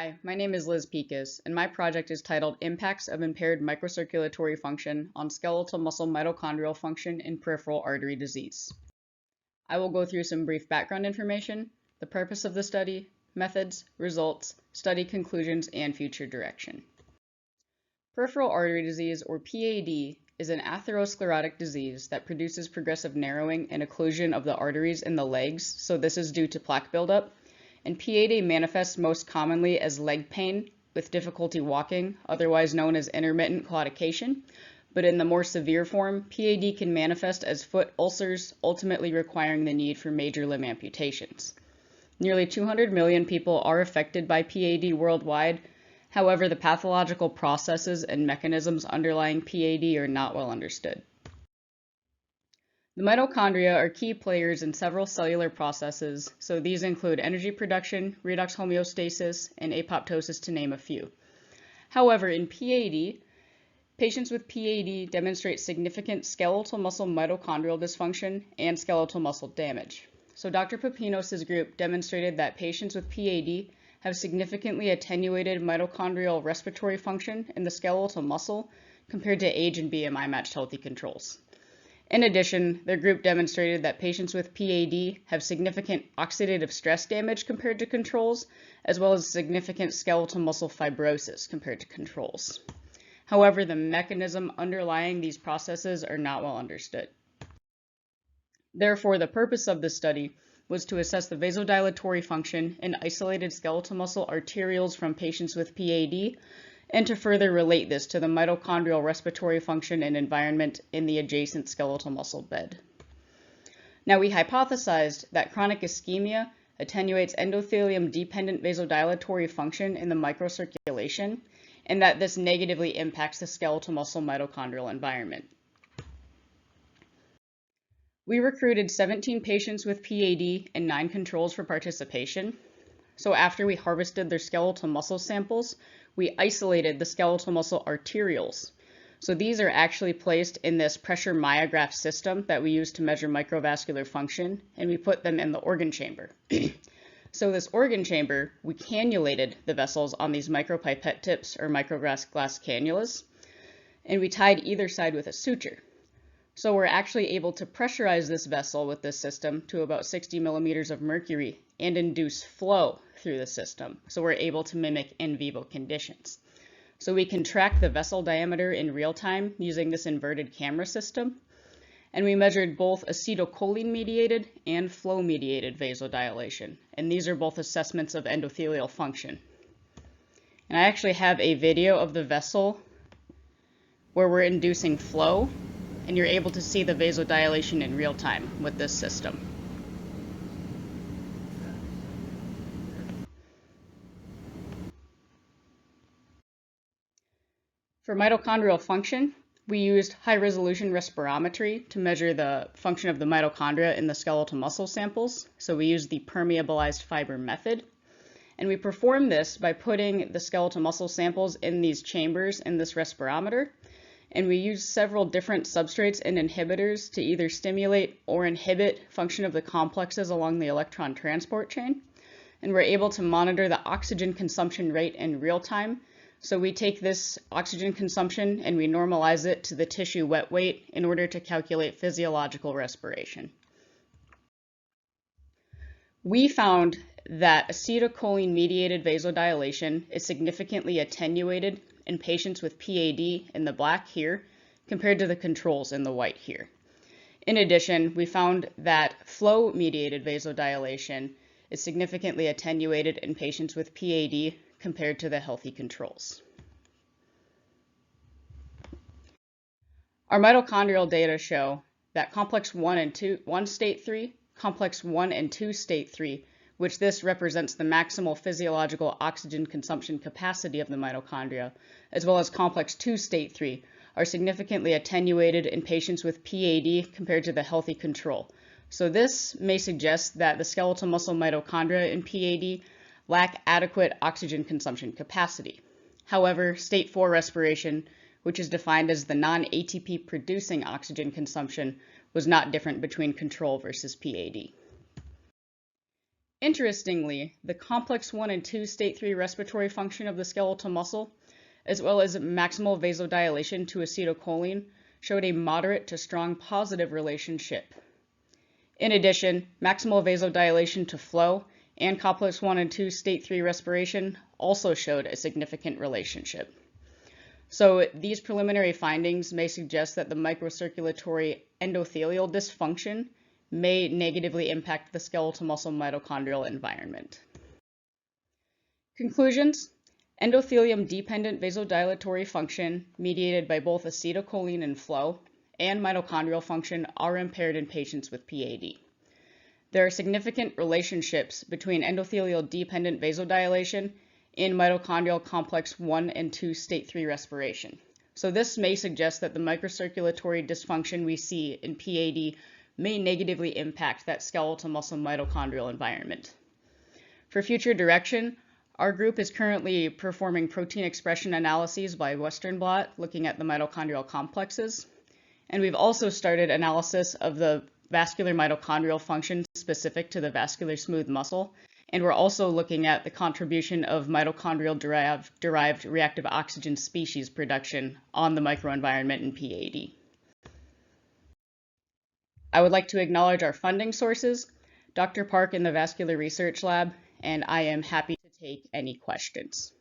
Hi, my name is Liz Pekas, and my project is titled Impacts of Impaired Microcirculatory Function on Skeletal Muscle Mitochondrial Function in Peripheral Artery Disease. I will go through some brief background information, the purpose of the study, methods, results, study conclusions, and future direction. Peripheral artery disease, or PAD, is an atherosclerotic disease that produces progressive narrowing and occlusion of the arteries in the legs, so this is due to plaque buildup. And PAD manifests most commonly as leg pain with difficulty walking, otherwise known as intermittent claudication. But in the more severe form, PAD can manifest as foot ulcers, ultimately requiring the need for major limb amputations. Nearly 200 million people are affected by PAD worldwide. However, the pathological processes and mechanisms underlying PAD are not well understood. The mitochondria are key players in several cellular processes, so these include energy production, redox homeostasis, and apoptosis, to name a few. However, in PAD, patients with PAD demonstrate significant skeletal muscle mitochondrial dysfunction and skeletal muscle damage. So Dr. Pepinos' group demonstrated that patients with PAD have significantly attenuated mitochondrial respiratory function in the skeletal muscle compared to age and BMI matched healthy controls. In addition, their group demonstrated that patients with PAD have significant oxidative stress damage compared to controls, as well as significant skeletal muscle fibrosis compared to controls. However, the mechanism underlying these processes are not well understood. Therefore, the purpose of this study was to assess the vasodilatory function in isolated skeletal muscle arterioles from patients with PAD, and to further relate this to the mitochondrial respiratory function and environment in the adjacent skeletal muscle bed. Now, we hypothesized that chronic ischemia attenuates endothelium-dependent vasodilatory function in the microcirculation, and that this negatively impacts the skeletal muscle mitochondrial environment. We recruited 17 patients with PAD and 9 controls for participation. So after we harvested their skeletal muscle samples, we isolated the skeletal muscle arterioles. So these are actually placed in this pressure myograph system that we use to measure microvascular function, and we put them in the organ chamber. So this organ chamber, we cannulated the vessels on these micropipette tips or microglass cannulas, and we tied either side with a suture. So we're actually able to pressurize this vessel with this system to about 60 millimeters of mercury and induce flow through the system. So we're able to mimic in vivo conditions. So we can track the vessel diameter in real time using this inverted camera system. And we measured both acetylcholine-mediated and flow-mediated vasodilation. And these are both assessments of endothelial function. And I actually have a video of the vessel where we're inducing flow, and you're able to see the vasodilation in real time with this system. For mitochondrial function, we used high-resolution respirometry to measure the function of the mitochondria in the skeletal muscle samples. So we used the permeabilized fiber method. And we performed this by putting the skeletal muscle samples in these chambers in this respirometer. And we used several different substrates and inhibitors to either stimulate or inhibit function of the complexes along the electron transport chain. And we're able to monitor the oxygen consumption rate in real time. So we take this oxygen consumption and we normalize it to the tissue wet weight in order to calculate physiological respiration. We found that acetylcholine-mediated vasodilation is significantly attenuated in patients with PAD in the black here compared to the controls in the white here. In addition, we found that flow-mediated vasodilation is significantly attenuated in patients with PAD compared to the healthy controls. Our mitochondrial data show that complex 1 and 2, 1 state 3, complex 1 and 2 state 3, which this represents the maximal physiological oxygen consumption capacity of the mitochondria, as well as complex 2 state 3, are significantly attenuated in patients with PAD compared to the healthy control. So this may suggest that the skeletal muscle mitochondria in PAD lack adequate oxygen consumption capacity. However, state 4 respiration, which is defined as the non-ATP producing oxygen consumption, was not different between control versus PAD. Interestingly, the complex 1 and 2 state 3 respiratory function of the skeletal muscle, as well as maximal vasodilation to acetylcholine, showed a moderate to strong positive relationship. In addition, maximal vasodilation to flow and complex 1 and 2 state 3 respiration also showed a significant relationship. So these preliminary findings may suggest that the microcirculatory endothelial dysfunction may negatively impact the skeletal muscle mitochondrial environment. Conclusions: endothelium-dependent vasodilatory function mediated by both acetylcholine and flow and mitochondrial function are impaired in patients with PAD. There are significant relationships between endothelial-dependent vasodilation and mitochondrial complex 1 and 2 state 3 respiration. So this may suggest that the microcirculatory dysfunction we see in PAD may negatively impact that skeletal muscle mitochondrial environment. For future direction, our group is currently performing protein expression analyses by Western blot, looking at the mitochondrial complexes. And we've also started analysis of the vascular mitochondrial function specific to the vascular smooth muscle. And we're also looking at the contribution of mitochondrial derived reactive oxygen species production on the microenvironment in PAD. I would like to acknowledge our funding sources, Dr. Park in the Vascular Research Lab, and I am happy to take any questions.